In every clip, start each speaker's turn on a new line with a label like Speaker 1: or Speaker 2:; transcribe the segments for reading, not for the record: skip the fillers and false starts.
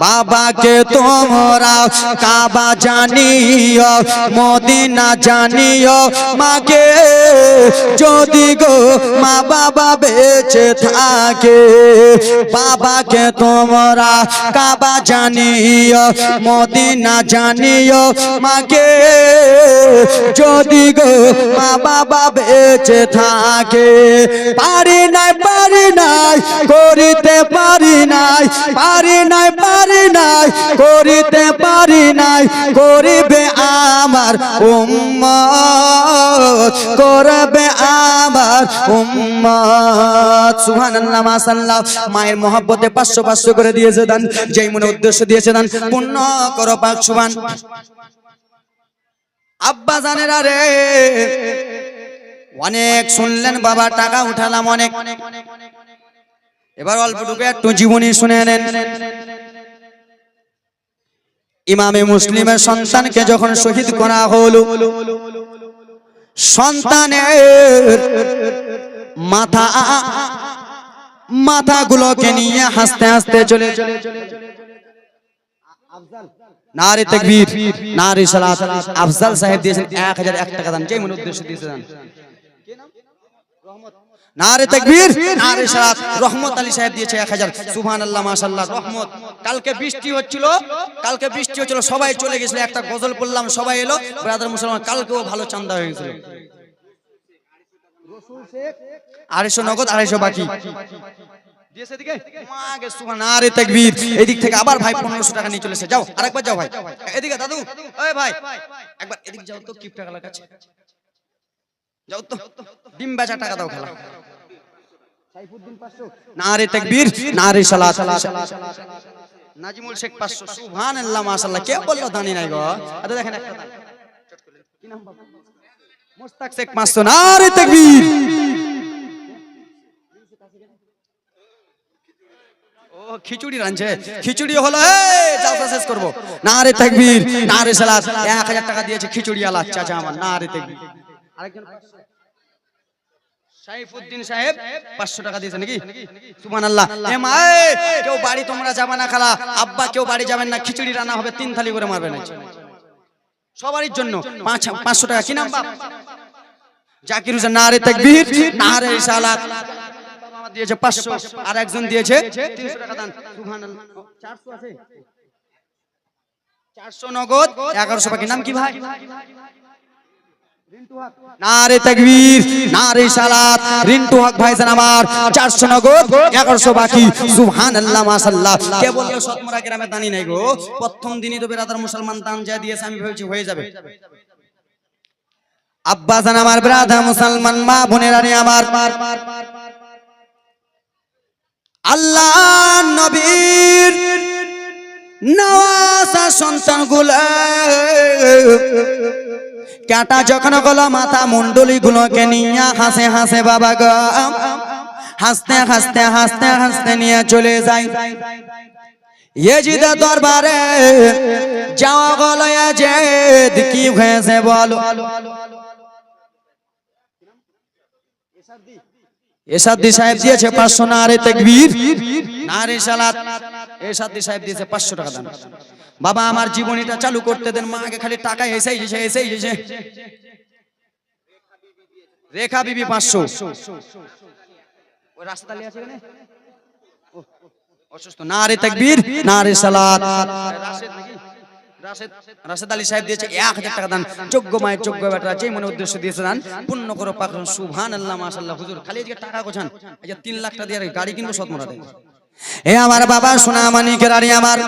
Speaker 1: বাবাকে তোমরা কাবা জানিও মদিনা জানিও মাকে যদি গো মা বাবা বেঁচে থাকে বাবাকে তোমরা কাবা জানিও মদিনা জানিও মাকে যদি গো মা বাবা বেঁচে থাকে পারি নাই করিতে পারি নাই করিতে পারি নাই করিবে আমার উম্মত করবে আমার উম্মত সুবহানাল্লাহ মাশাআল্লাহ মায়ের মহব্বতে 500 করে দিয়েছে দান যেই মনে উদ্দেশ্য দিয়েছে দান পূর্ণ করো পাক সুবহান আব্বা জানেরা রে অনেক শুনলেন বাবা টাকা উঠালাম অনেক এবার অল্পটুকু একটু জীবনী শুনে নেন ইমামে মুসলিমের সন্তানকে যখন শহীদ করা হলো সন্তানের মাথাগুলোকে নিয়ে হাসতে হাসতে চলে নারে তাকবীর নারে সালাত আফজাল সাহেব দিয়েছেন 1001 টাকা দান যেই মনে উদ্দেশ্য দিয়েছেন নারে তাকবীর নারে সালাত রহমত আলী সাহেব দিয়েছে 1000 সুবহানাল্লাহ মাশাআল্লাহ রহমত কালকে বৃষ্টি হচ্ছিল সবাই চলে গেছিল একটা গজল পড়লাম সবাই এলো ব্রাদার মুসলমান কালকেও ভালো চাঁদা হয়ে গেছিল রসুল শেখ 250 নগদ 250 বাকি দিয়েছে এদিকে মাগে সুবহান নারে তাকবীর এদিক থেকে আবার ভাই 1500 টাকা নিয়ে চলেছে যাও আরেকবার যাও ভাই এদিকে দাদু ওই ভাই একবার এদিক যাও তো কিপ টাকা লাগাচ্ছে যাও তো ডিম বেচা টাকা দাও খেলা সাইফুদ্দিন 500 নারে তাকবীর নারে সালাত নাজিমুল শেখ 500 সুবহানাল্লাহ মাশাআল্লাহ কে বললো দানি নাই গো আচ্ছা দেখেন একটা দান কি নাম বাবা মুস্তাক শেখ 500 নারে তাকবীর ও খিচুড়ি রাঁধছে খিচুড়ি হলো এই জালসা শেষ করব নারে তাকবীর নারে সালাত 1000 টাকা দিয়েছে খিচুড়ি আলা চাচা আমার নারে তাকবীর আরেকজন সাইফুদ্দিন সাহেব 500 টাকা দিয়েছে নাকি সুবহানাল্লাহ এ মা কেউ বাড়ি তোমরা যাবে না খালা আব্বা কেউ বাড়ি যাবেন না খিচুড়ি রান্না হবে 3 থালি করে মারবেন সবারই জন্য 500 টাকা কি নাম বাপ জাকির হোসেন নারে তাকবীর নারে সালাত বাবা দিয়েছে 500 আর একজন দিয়েছে 300 টাকা দান সুবহানাল্লাহ 400 আছে 400 নগদ 1100 বাকি নাম কি ভাই নারে তাকবীর নারে সালাত রিন্টু হক ভাইজান আমার 400 নগদ 1100 বাকি সুবহানাল্লাহ মাশাআল্লাহ কে বললো সতমরা গ্রামে দানি নাই গো প্রথম দিনই তো ব্রাদার মুসলমান দান যা দিয়েছে আমি ভেবেছি হয়ে যাবে আব্বা জান আমার ব্রাদার মুসলমান মা বোনেরা রে আমার আল্লাহ নবীর নওয়াজা সন্তানগুলো কাটা যখন গলা মাথা মুন্ডলি গুলোকে নিয়ে হাসে হাসে বাবা গো হাসতে হাসতে হাসতে হাসতে নিয়ে চলে যায় ইয়াজিদের দরবারে যাওয়া গেল ইয়াজিদ কি হয়েছে বলো এসাদ্দি সাহেব দিয়েছে 500 নারে তাকবীর নারে সালাত এসাদ্দি সাহেব দিয়েছে 500 টাকা দান বাবা আমার জীবনীটা চালু করতে দেন মাকে খালি টাকা এসেই রেখা বিবি 500 ওই রাস্তালি আছে কেন অসুস্থ নারে তাকবীর নারে সালাত রাশেদ আলী সাহেব দিয়েছে 1000 টাকা দান যোগ্য মায়ের যোগ্য বেটা যেই মনে উদ্দেশ্য দিয়েছে দান পূর্ণ করো পাক সুবহানাল্লাহ মাশাআল্লাহ হুজুর খালি আজকে টাকা গোছান এই যে 3 লাখ টাকা দিয়ে গাড়ি কিনবো সতমরা দেয় এ আমার বাবা সোনা মানিকের আরে আমার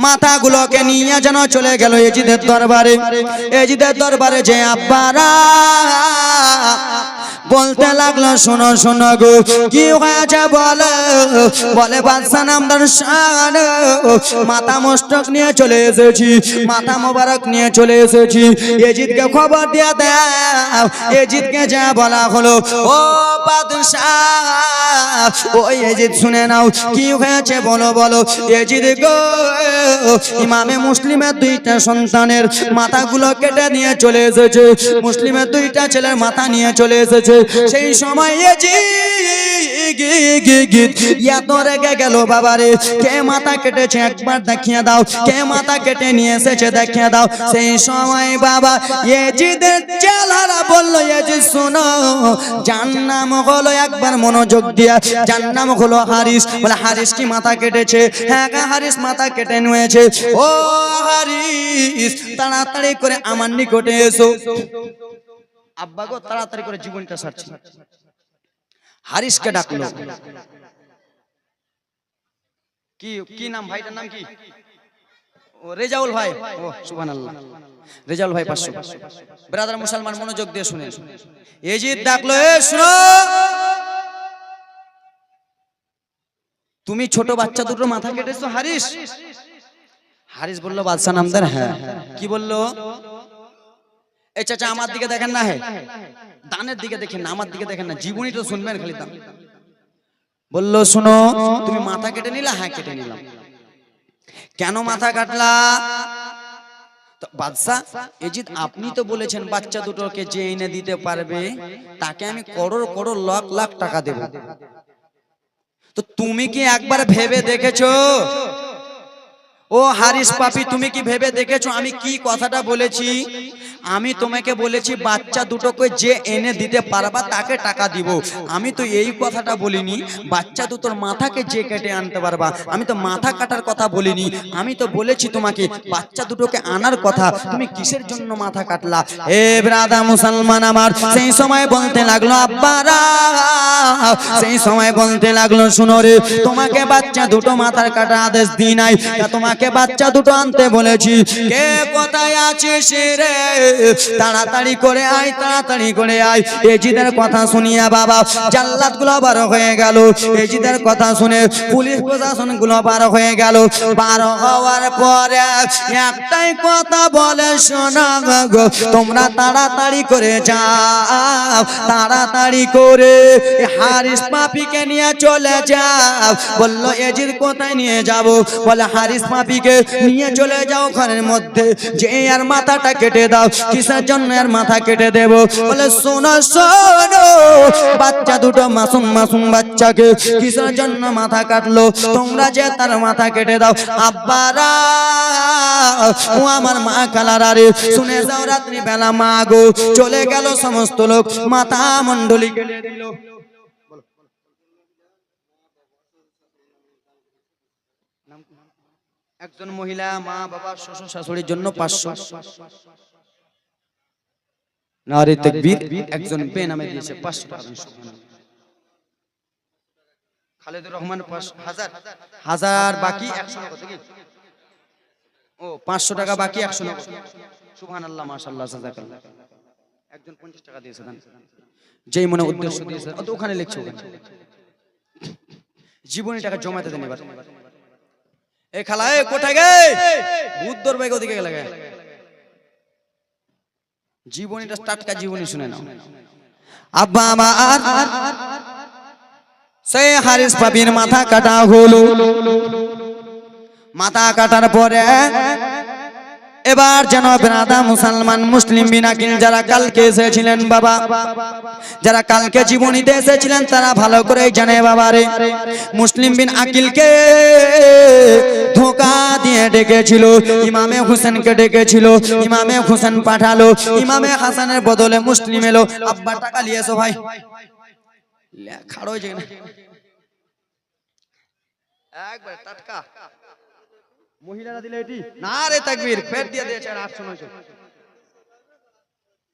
Speaker 1: মাথাগুলোকে নিয়ে যেন চলে গেল ইয়াজিদের দরবারে যে আব্বারা বলতে লাগলো শোনো শোনো গো কি হয়েছে বলে বাদশা নামদার শান মাথা মস্তক নিয়ে চলে এসেছি মাথা মোবারক নিয়ে চলে এসেছি ইয়াজিদকে খবর দিয়ে দাও ইয়াজিদকে যা বলা হলো ও বাদশা ও ইয়াজিদ শুনে নাও কি হয়েছে বলো ইয়াজিদ গো ইমামে মুসলিমের 2টা সন্তানের মাথাগুলো কেটে নিয়ে চলে এসেছে মুসলিমের 2টা ছেলের মাথা নিয়ে চলে এসেছে সেই সময় ইয়াজিদ এত রেগে গেল বাবারে, কে মাথা কেটেছে একবার দেখিয়ে দাও, কে মাথা কেটে নিয়ে এসেছে দেখিয়ে দাও। সেই সময় বাবা ইয়াজিদের চেলারা বলল, ইয়াজিদ শোনো, যার নাম হলো, একবার মনোযোগ দিয়া, যার নাম হলো হারিস। বলে হারিস কি মাথা কেটেছে? হ্যাঁ হারিস মাথা কেটে নিয়েছে। ও হারিস, তাড়াতাড়ি করে আমার নিকটে এসো। আব্বা গো তাড়াতাড়ি করে জীবনটা সারছে। হারিসকে ডাকলো। কি কি নাম ভাইটার নাম কি? ও রেজাউল ভাই। ও সুবহানাল্লাহ, রেজাউল ভাই 500। ব্রাদার মুসলমান মনোযোগ দিয়ে শুনেন। ইয়াজিদ ডাকলো, এ শুনো, তুমি ছোট বাচ্চা দুটো মাথা কেটেছো হারিস? হারিস বলল বাদশা নামদার। হ্যাঁ। কি বললো? এই চাচা আমার দিকে দেখেন না, হ্যাঁ দানের দিকে দেখেন না, আমার দিকে দেখেন না, জীবনী তো শুনবেন খালি দাম। বললো শুনো, তুমি মাথা কেটে নিলা? হ্যাঁ কেটে নিলাম। কেন মাথা কাটলা? বাদশা, ইয়াজিদ আপনি তো বলেছেন বাচ্চা দুটোকে যে এনে দিতে পারবে তাকে আমি করোড় করোড় লাখ লাখ টাকা দেব। তো তুমি কি একবার ভেবে দেখেছো? ও হারিস পাপি, তুমি কি ভেবে দেখেছো আমি কি কথাটা বলেছি? আমি তোমাকে বলেছি বাচ্চা দুটোকে যে এনে দিতে পারবা তাকে টাকা দিব। আমি তো এই কথাটা বলিনি বাচ্চা দুটোর মাথাকে যে কেটে আনতে পারবা। আমি তো মাথা কাটার কথা বলিনি। আমি তো বলেছি তোমাকে বাচ্চা দুটোকে আনার কথা। তুমি কিসের জন্য মাথা কাটলা? এ ব্রাদার মুসলমান আমার, সেই সময় বলতে লাগলো আব্বারা, সেই সময় বলতে লাগলো শুনো রে, তোমাকে বাচ্চা দুটো মাথার কাটা আদেশ দিই নাই, তোমাকে বাচ্চা দুটো আনতে বলেছি। কে কোথায় আছিস রে? তাড়াতাড়ি করে আয়, তাড়াতাড়ি করে আয়। ইয়াজিদের কথা শুনিয়া বাবা জাল্লাদ গুলো বার হয়ে গেল। ইয়াজিদের কথা শুনে পুলিশ প্রশাসন গুলো বার হয়ে গেল। বার হওয়ার পরে একটাই কথা বলে, শোনা গো, তোমরা তাড়াতাড়ি করে যাও, তাড়াতাড়ি করে হারিস পাপিকে নিয়ে চলে যাও। বললো ইয়াজিদ কোথায় নিয়ে যাব? বলে হারিস পাপিকে নিয়ে চলে যাও ঘরের মধ্যে, যে আর মাথাটা কেটে দাও। কিসের জন্য আর মাথা কেটে দেব? বলে শোনো শোনো, বাচ্চা দুটো মাসুম মাসুম বাচ্চাকে কিসের জন্য মাথা কাটলো? তোমরা যে তার মাথা কেটে দাও। আব্বারা, ও আমার মা কালারা রে, শুনে যাও, রাত্রি বেলা মা গো চলে গেল, সমস্ত লোক মাথা মণ্ডলী কেটে দিল। একজন মহিলা মা বাবা শ্বশুর শাশুড়ির জন্য 500। নারে তাকবীর। একজন বেনামে দিয়েছে 500 টাকা। খালেদুর রহমান 1000 হাজার বাকি 100 নগদ। ও 500 টাকা বাকি 100 নগদ। সুবহানাল্লাহ, মাশাআল্লাহ, জাযাকাল্লাহ। একজন 50 টাকা দিয়েছে দান, যেই মনে উদ্দেশ্য দিয়েছে তো ওখানে লিখছো। জীবনী টাকা জমাতে দেন এবার। এ খালা, এ কোথায় গে? ভূত ধরবে ওদিকে গেলে। জীবনীটা টাটকা জীবনী শুনে নাও। আব্বা আমার সেই হারিস পাপির মাথা কাটা হলো। মাথা কাটার পরে এবার যেন ব্রাদার মুসলমান মুসলিম বিনাকিল যারা কালকে এসেছিলেন বাবা, যারা কালকে জীবনীতে এসেছিলেন তারা ভালো করে জানে বাবারে, মুসলিম বিন আকিলকে ধোঁকা দিয়ে ডেকেছিল, ইমামে হুসেনকে ডেকেছিল, ইমামে হুসেন পাঠালো, ইমামে হাসানের বদলে মুসলিম এলো। আব্বা টাকা নিয়ে এসো ভাই, খাড়ো হয়েছে একবার টাটকা। মহিলারা দিলে এটি নারে তাকবীর, ফের দিয়ে দিয়েছে 800 900।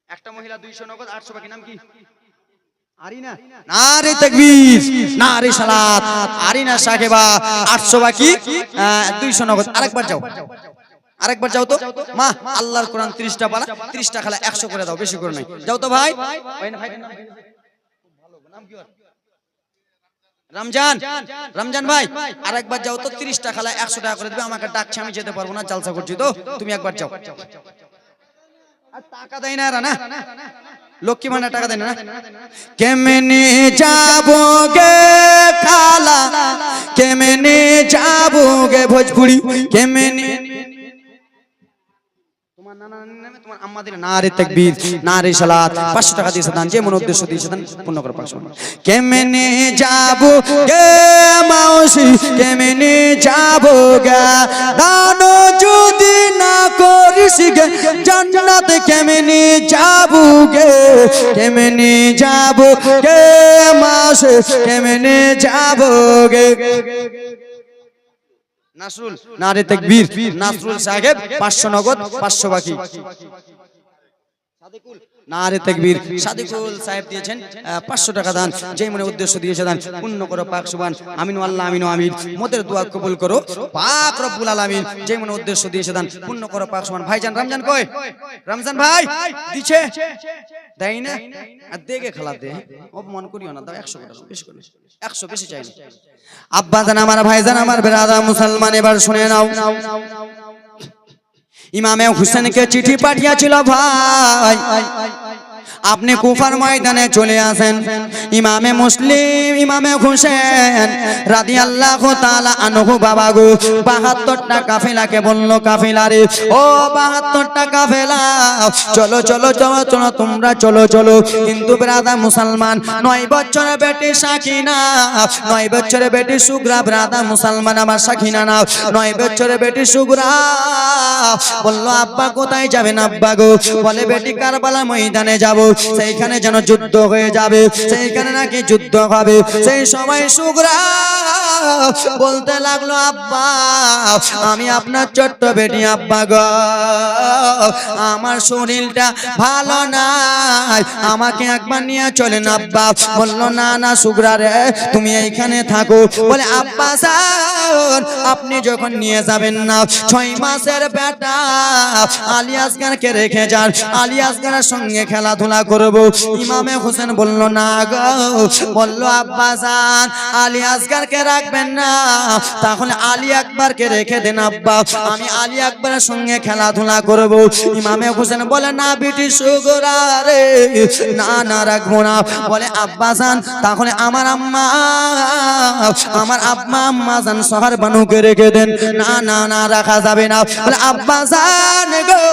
Speaker 1: একটা মহিলা 200 নগদ 800 বাকি। নাম কি? আরিনা। নারে তাকবীর, নারে সালাত। আরিনা সাহেবা 800 বাকি 200 নগদ। আরেকবার যাও, আরেকবার যাও তো মা, আল্লাহর কোরআন 30টা পারা, 30টা খালা 100 করে দাও, বেশি করে নাই। যাও তো ভাই। নাম কি? রমজান, রমজান ভাই আরেকবার যাও তো, 30টা খালা 100 টাকা করে দিবে। আমাকে ডাকছে, আমি যেতে পারবো না, জালসা করছি তো, তুমি একবার যাও। আর টাকা দেয় না এরা, না লক্ষ্মী ভান্ডার টাকা দেয় না। কেমনে যাবো গে খালা, কেমনে যাবো গে ভোজপুরি, কেমনে তোমার নানা নামে তোমার আম্মা দিলে নারে তাকবীর নারে সালাত 500 টাকা দিয়েছে দান যে মন উদ্দেশ্য দিয়েছে দান পূর্ণ করে পাকশো কেমনে যাবো গে মাউসি কেমনে যাবো গা দান যদি না করিস গে জান্নাত কেমনে যাবো গে কেমনে যাবো গে মাউসি কেমনে যাবো গে নাসরুল নারে তাকবীর নাসরুল সাহেব 500 নগদ 500 বাকি সাদিকুল নারে তাকবীর সাদিকুল সাহেব দিয়েছেন 500 টাকা দান যেই মনে উদ্দেশ্য দিয়েছে দান পূর্ণ করো পাক সুবহান আমিন আল্লাহ আমিন আমিন মোদের দোয়া কবুল করো পাক রব্বুল আলামিন যেই মনে উদ্দেশ্য দিয়েছে দান পূর্ণ করো পাক সুবহান ভাইজান রমজান কই রমজান ভাই দিছে দেই না আর দেখে খেলা দে অপমান করিও না দাও 100 টাকা বেশি করে 100 বেশি চাই না আব্বা জান আমার ভাইজান আমার বেরাদা মুসলমান এবার শুনে নাও ইমামে হুসেনকে চিঠি পাঠিয়েছিল ভাই আপনি কুফার ময়দানে চলে আসেন ইমামে মুসলিম ইমামে হুসেন রাদিয়াল্লাহু তাআলা আনহু বাবা গো 72টা কাফেলাকে বলল কাফেলা রে ও 72টা কাফেলা চলো চলো চলো চলো তোমরা চলো চলো কিন্তু ব্রাদা মুসলমান 9 বছরের বেটি সাকিনা 9 বছরের বেটি সুগরা ব্রাদা মুসলমান আমার সাকিনা না 9 বছরের বেটি সুগরা বলল আব্বা কোথায় যাবেন আব্বা গো বলে বেটি কারবালা ময়দানে যাব সেইখানে যেন যুদ্ধ হয়ে যাবে সেইখানে নাকি যুদ্ধ হবে সেই সময় সুগরা বলতে লাগলো আব্বা আমি আপনার ছোট্ট বেটি আব্বা গো আমার শরীরটা ভালো নাই আমাকে একবার নিয়ে চলেন আব্বা বললো না না সুগরা রে তুমি এইখানে থাকো বলে আব্বা স্যার আপনি যখন নিয়ে যাবেন না 6 মাসের বেটা আলী আসগারকে রেখে যান আলী আসগারের সঙ্গে খেলাধুলা করব ইমামে হোসেন বলল না গো বলল আব্বা জান আলী আসগারকে রাখবেন না তাহলে আলী আকবরকে রেখে দেন আব্বা আমি আলী আকবরের সঙ্গে খেলাধুলা করব ইমামে হোসেন বলে না বেটি সুগরা রে না না রাখবো না বলে আব্বা জান তাহলে আমার আম্মা আমার আব্বা আম্মা জান শহর বানুকে রেখে দেন না না না রাখা যাবে না বলে আব্বা জান গো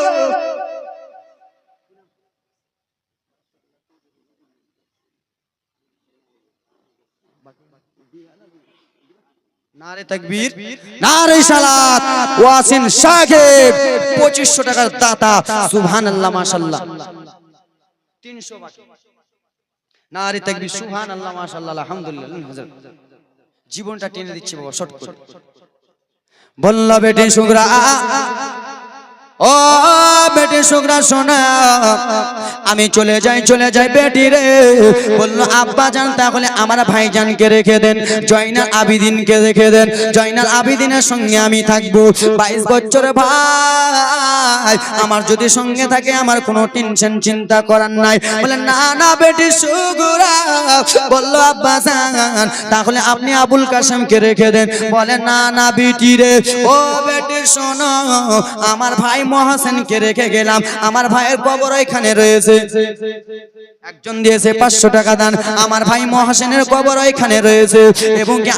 Speaker 1: নারে তাকবীর নারে সালাত ওয়াসিন সাহেব 2500 টাকার দাতা সুবহানাল্লাহ মাশাআল্লাহ 300 বাকি নারে তাকবীর সুবহানাল্লাহ মাশাআল্লাহ আলহামদুলিল্লাহ জীবনটা টেনে দিচ্ছে বাবা শর্ট করে বলল বেটি সুগরা ও বেটি সুগরা শোনা আমি চলে যাই বেটি রে বললো আব্বা জান তাহলে আমার ভাইজানকে রেখে দেন জয়নাল আবিদিনকে রেখে দেন জয়নাল আবিদিনের সঙ্গে আমি থাকবো 22 বছরের ভাই আমার যদি সঙ্গে থাকে আমার কোনো টেনশন চিন্তা করার নাই বলে না না বেটি সুগরা বললো আব্বা জান তাহলে আপনি আবুল কাসেমকে রেখে দেন বলে না না বেটি রে ও বেটি শোনো আমার ভাই মহাসেনকে রেখে গেলাম আমার ভাইয়ের কবর এখানে রয়েছে একজন দিয়েছে 500 টাকা দান আমার ভাই মহাসেনের কবর এখানে রয়েছে এবং কি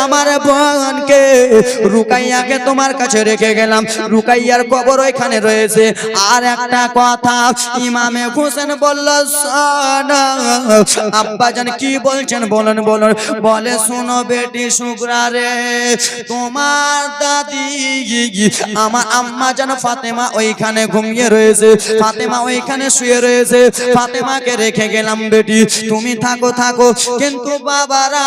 Speaker 1: আমার বোনকে রুকাইয়াকে তোমার কাছে রেখে গেলাম রুকাইয়ার কবর এখানে রয়েছে আর একটা কথা ইমামে হোসেন বলল আব্বা জান কি বলছেন বলেন বলেন বলে শোনো বেটি সুগরা রে তোমার দাদি আমার আম্মা জান ফাতেমা ওইখানে ঘুমিয়ে রয়েছে ফাতেমা ওইখানে শুয়ে রয়েছে ফাতেমাকে রেখে গেলাম বেটি তুমি থাকো থাকো কিন্তু বাবারা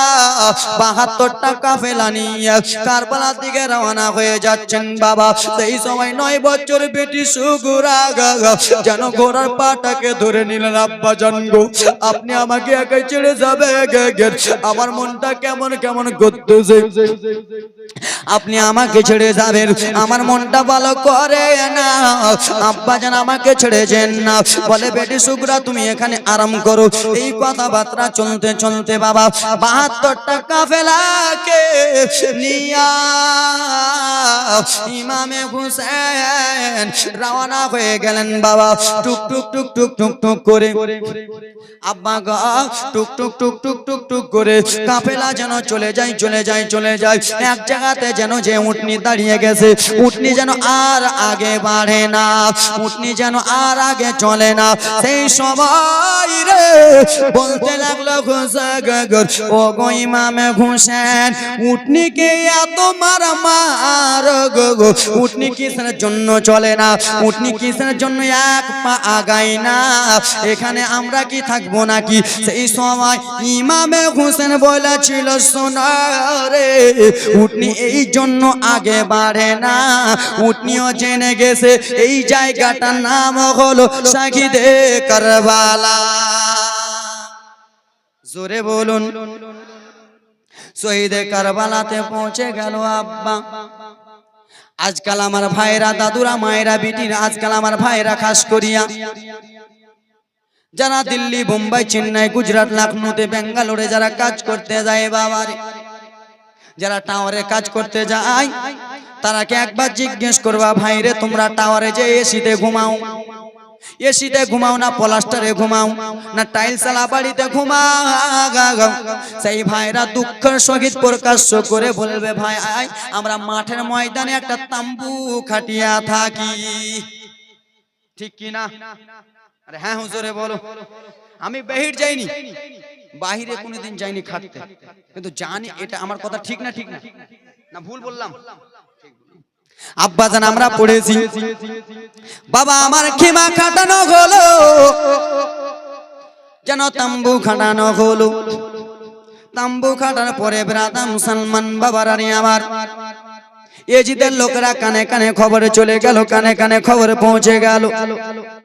Speaker 1: 72টা কাফেলা নিয়ে কারবালার দিকে রওনা হয়ে যাচ্ছেন বাবা সেই সময় 9 বছর বেটি সুগরা যেন ঘোড়ার পাটাকে ধরে নিলেন আব্বা জান গো আপনি আমাকে একাই ছেড়ে যাবে আমার মনটা কেমন কেমন করতেছে আপনি আমাকে ছেড়ে যাবেন আমার মনটা ভালো করে না আব্বা জান আমাকে ছেড়ে যান না বলে বেটি সুগরা তুমি এখানে আরাম করো এই কথাবার্তা চলতে চলতে বাবা 72টা কাফেলা কে নিয়া ইমামে হুসেন রওনা হয়ে গেলেন বাবা টুক টুক টুক টুক টুক টুক করে আব্বা গা টুক টুক টুক টুক টুক টুক করে কাফেলা যেন চলে যায় চলে যায় চলে যায় এক জায়গাতে যেন যে উটনি দাঁড়িয়ে গেছে উটনি যেন আর আগে বাড়ে না উটনি যেন আর আগে চলে না সেই সময় রে বলতে লাগলো ও গো ইমামে হুসেন উটনিকে এত মারা মার গো উটনি কিসের জন্য চলে না উটনি কিসের জন্য এক পা আগায় না এখানে আমরা কি থাকবো নাকি সেই সময় ইমামে হুসেন বলেছিল শোনো রে উটনি এই জন্য আগে বাড়ে না উটনিও জেনে গেছে এই জায়গাটার নাম হলো শাহিদে কারবালা জোরে বলুন শহীদে কারবালাতে পৌঁছে গেল আব্বা আজকাল আমার ভাইরা দাদুরা মায়েরা বিটিরা আজকাল আমার ভাইরা খাস করিয়া যারা দিল্লি বোম্বাই চেন্নাই গুজরাট লখনৌতে বেঙ্গালোরে যারা কাজ করতে যায় বাবারে যারা টাওয়ারে কাজ করতে যায় তারাকে একবার জিজ্ঞেস করবা ভাইরে তোমরা টাওয়ারে যে এসিতে ঘুমাও এসিতে ঘুমাও না প্লাস্টারে ঘুমাও না টাইলস আলা বাড়িতে ঘুমাও সেই ভাইরা দুঃখের সহিত প্রকাশ্য করে বলবে ভাই আমরা মাঠের ময়দানে একটা তাম্বু খাটিয়া থাকি ঠিক কি না আরে হ্যাঁ হুজুরে বলো আমি বাহির যাইনি বাহিরে কোনোদিন যাইনি খাটতে কিন্তু জানি এটা আমার কথা ঠিক না ঠিক না না ভুল বললাম আব্বা জান আমরা পড়েছি বাবা আমার খিমা খাটানো হলো যেন তাম্বু খাটানো হলো তাম্বু খাটানোর পরে ব্রাদা মুসলমান বাবার আরে আমার এজিদের লোকেরা কানে কানে খবরে চলে গেল কানে কানে খবর পৌঁছে গেল